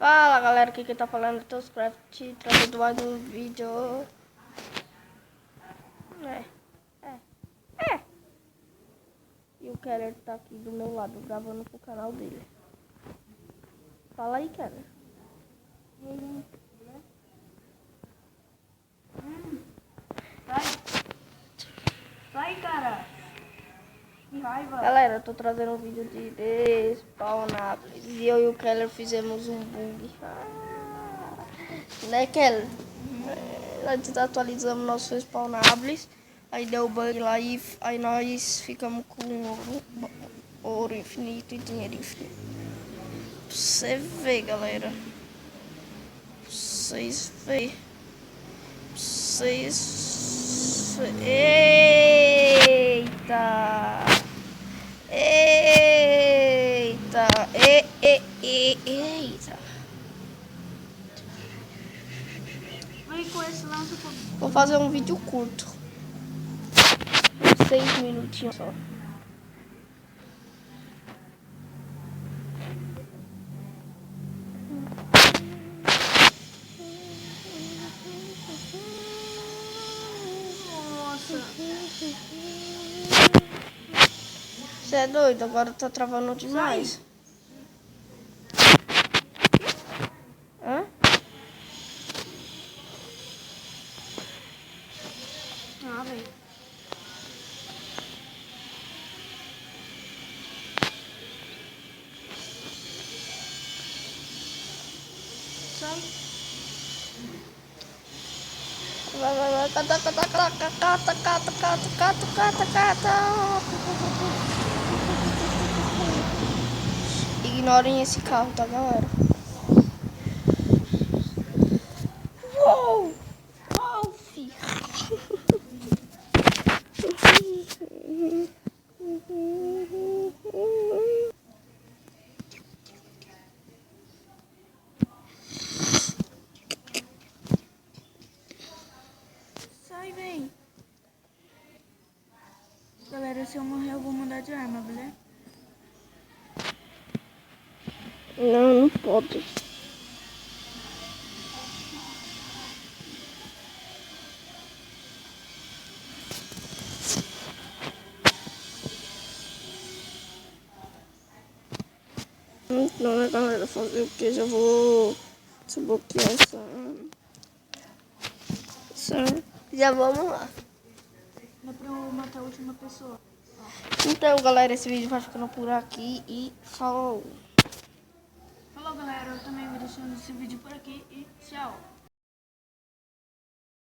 Fala galera, aqui quem tá falando é Teuscraft, trazendo mais um vídeo. E o Keller tá aqui do meu lado, gravando pro canal dele. Fala aí, Keller. Sai, cara. Que raiva. Galera, eu tô trazendo um vídeo de Despawnáveis. E eu e o Keller fizemos um bug. Né, Keller? Nós atualizamos nossos spawnables. Aí deu bug lá e aí nós ficamos com ouro infinito e dinheiro infinito. Pra você ver, galera. Pra vocês verem. Pra vocês. Eita! Eita! Eita! Vem com esse lance. Vou fazer um vídeo curto. 6 minutinhos só. Nossa. Você é doido? Agora tá travando demais. Hã? Ah, velho. Sai. Vai. Cata. Ignorem esse carro, tá, galera? Uou, filho. Sai, vem. Galera, se eu morrer, eu vou mudar de arma, beleza? Não pode. Então, né, galera, fazer o que? Já vou desbloquear essa. Já vamos lá. Dá pra eu matar a última pessoa. Então, galera, esse vídeo vai ficando por aqui e falou. Falou, galera. Eu também vou deixando esse vídeo por aqui e tchau.